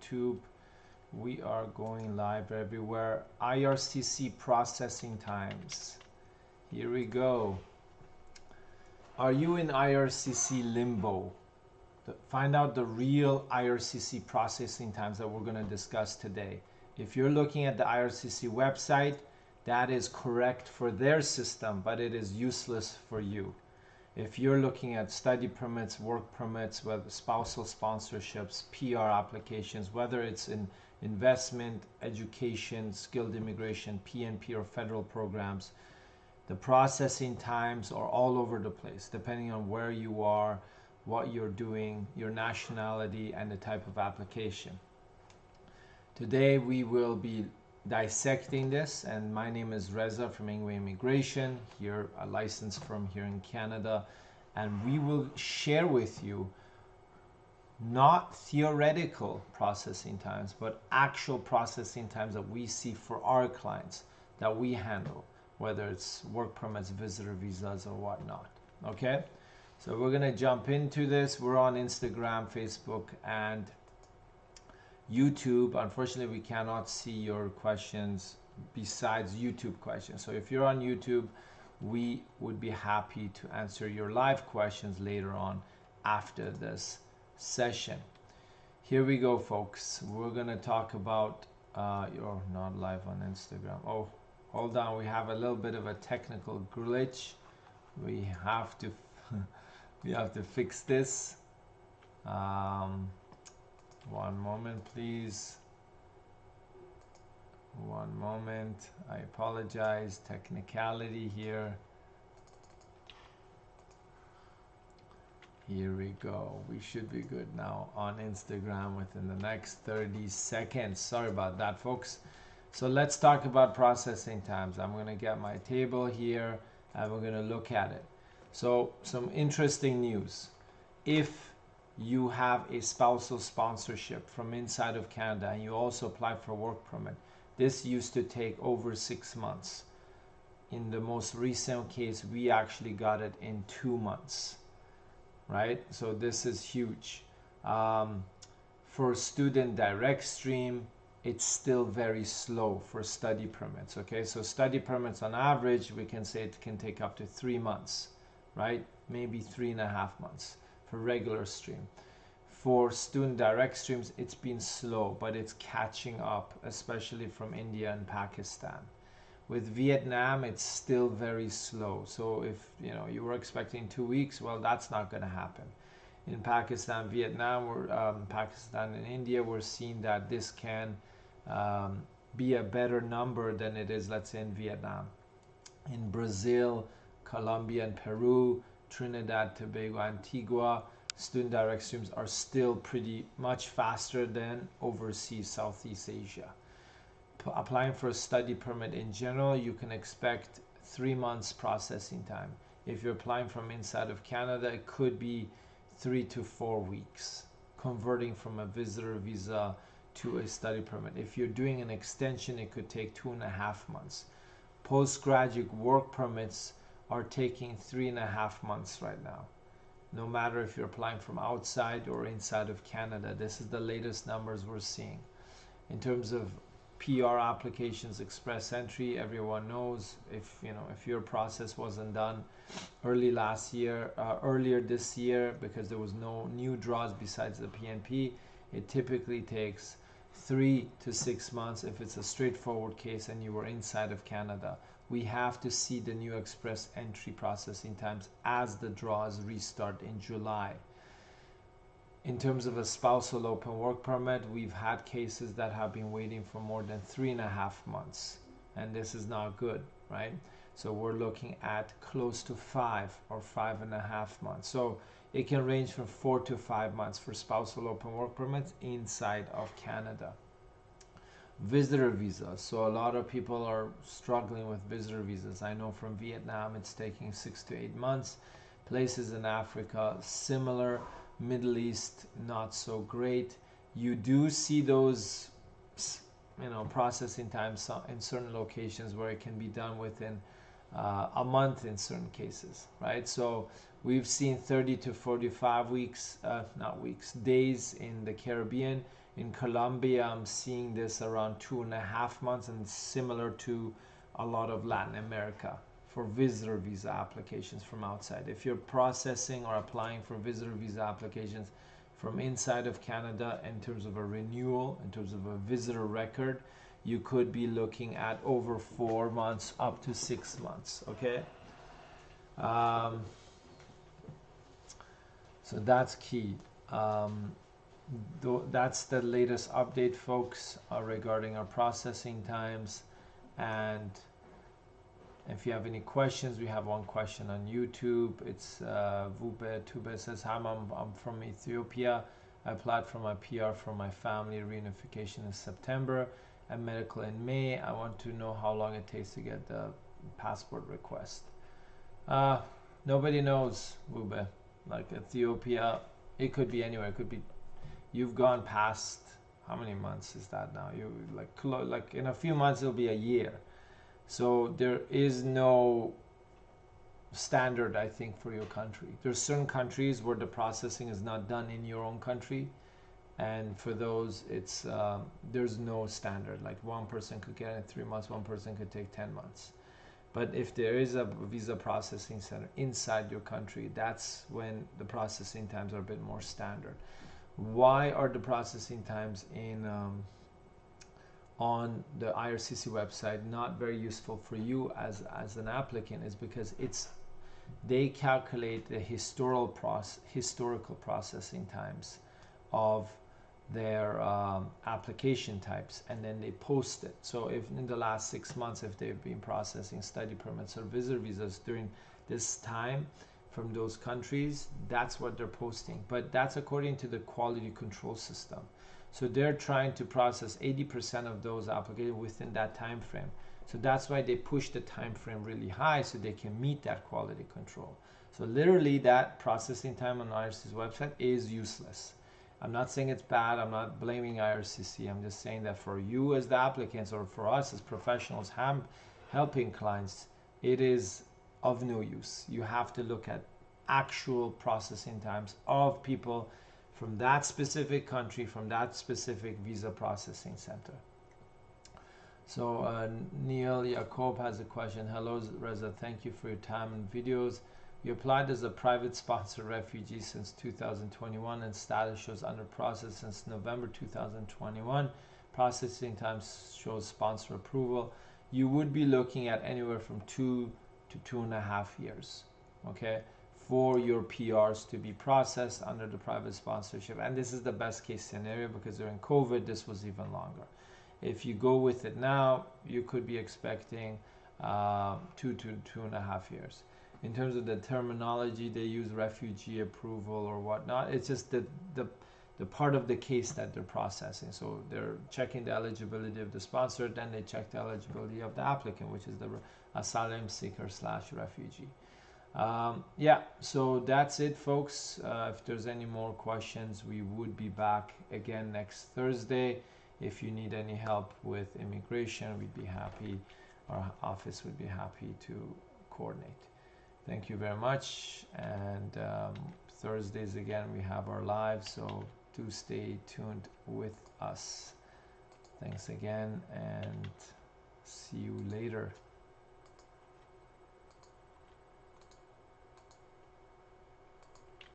YouTube. We are going live everywhere. IRCC processing times. Here we go. Are you in IRCC limbo? Find out the real IRCC processing times that we're going to discuss today. If you're looking at the IRCC website, that is correct for their system, but it is useless for you. If you're looking at study permits, work permits, whether spousal sponsorships, PR applications, whether it's in investment, education, skilled immigration, PNP, or federal programs, the processing times are all over the place, depending on where you are, what you're doing, your nationality, and the type of application. Today we will be dissecting this, and my name is Reza from Ingwe Immigration, here a licensed firm here in Canada, and we will share with you not theoretical processing times, but actual processing times that we see for our clients that we handle, whether it's work permits, visitor visas, or whatnot. Okay, so we're gonna jump into this. We're on Instagram, Facebook, and YouTube. Unfortunately, we cannot see your questions besides YouTube questions. So if you're on YouTube, we would be happy to answer your live questions later on after this session. Here we go, folks. We're going to talk about, you're not live on Instagram. Oh, hold on. We have a little bit of a technical glitch. We have to, we have to fix this. One moment, please. One moment. I apologize. Technicality here. Here we go. We should be good now on Instagram within the next 30 seconds. Sorry about that, folks. So let's talk about processing times. I'm going to get my table here and we're going to look at it. So some interesting news. If you have a spousal sponsorship from inside of Canada and you also apply for a work permit, this used to take over 6 months. In the most recent case, we actually got it in 2 months, right? So this is huge. For student direct stream, it's still very slow for study permits, okay? So study permits on average, we can say it can take up to 3 months, right? Maybe 3.5 months for regular stream. For student direct streams, it's been slow, but it's catching up, especially from India and Pakistan. With Vietnam, it's still very slow. So if you were expecting 2 weeks, well, that's not going to happen. In Pakistan, Vietnam, Pakistan and India, we're seeing that this can be a better number than it is, let's say, in Vietnam. In Brazil, Colombia, and Peru, Trinidad, Tobago, Antigua, student direct streams are still pretty much faster than overseas Southeast Asia. Applying for a study permit in general, you can expect 3 months processing time. If you're applying from inside of Canada, it could be 3 to 4 weeks, converting from a visitor visa to a study permit. If you're doing an extension, it could take 2.5 months. Postgraduate work permits are taking 3.5 months right now. No matter if you're applying from outside or inside of Canada, this is the latest numbers we're seeing. In terms of PR applications, express entry, everyone knows if your process wasn't done earlier this year, because there was no new draws besides the PNP, it typically takes 3 to 6 months if it's a straightforward case and you were inside of Canada. We have to see the new express entry processing times as the draws restart in July. In terms of a spousal open work permit, we've had cases that have been waiting for more than 3.5 months, and this is not good, right? So we're looking at close to 5 or 5.5 months. So it can range from 4 to 5 months for spousal open work permits inside of Canada. Visitor visas. So a lot of people are struggling with visitor visas. I know from Vietnam it's taking 6 to 8 months. Places in Africa similar. Middle East not so great. You do see those processing times in certain locations where it can be done within a month in certain cases, right? So we've seen 30 to 45 days in the Caribbean. In Colombia, I'm seeing this around 2.5 months, and similar to a lot of Latin America for visitor visa applications from outside. If you're processing or applying for visitor visa applications from inside of Canada in terms of a renewal, in terms of a visitor record, you could be looking at over 4 months up to 6 months, okay? So that's key. That's the latest update, folks, regarding our processing times. And if you have any questions, we have one question on YouTube. It's Vupe Tube says, hi, I'm from Ethiopia. I applied for my PR for my family reunification in September and medical in May. I want to know how long it takes to get the passport request. Nobody knows, Vupe. Like Ethiopia, it could be anywhere. It could be, you've gone past, how many months is that now? You like in a few months it'll be a year. So there is no standard, I think, for your country. There's certain countries where the processing is not done in your own country, and for those it's there's no standard. Like one person could get it in 3 months, one person could take 10 months. But if there is a visa processing center inside your country, that's when the processing times are a bit more standard. Why are the processing times in on the IRCC website not very useful for you as an applicant? Is because they calculate the historical processing times of their application types, and then they post it. So if in the last 6 months, if they've been processing study permits or visitor visas during this time from those countries, that's what they're posting. But that's according to the quality control system. So they're trying to process 80% of those applications within that time frame. So that's why they push the time frame really high so they can meet that quality control. So literally that processing time on IRCC's website is useless. I'm not saying it's bad. I'm not blaming IRCC. I'm just saying that for you as the applicants, or for us as professionals helping clients, it is of no use. You have to look at actual processing times of people from that specific country, from that specific visa processing center. So Neil Jacob has a question. Hello, Reza. Thank you for your time and videos. You applied as a private sponsor refugee since 2021 and status shows under process since November 2021. Processing time shows sponsor approval. You would be looking at anywhere from 2 to 2.5 years, okay, for your PRs to be processed under the private sponsorship. And this is the best case scenario, because during COVID, this was even longer. If you go with it now, you could be expecting 2 to 2.5 years. In terms of the terminology, they use refugee approval or whatnot. It's just the part of the case that they're processing. So they're checking the eligibility of the sponsor, then they check the eligibility of the applicant, which is the asylum seeker / refugee. Yeah, so that's it, folks. If there's any more questions, we would be back again next Thursday. If you need any help with immigration, we'd be happy, our office would be happy to coordinate. Thank you very much. And Thursdays again, we have our live, so do stay tuned with us. Thanks again, and see you later.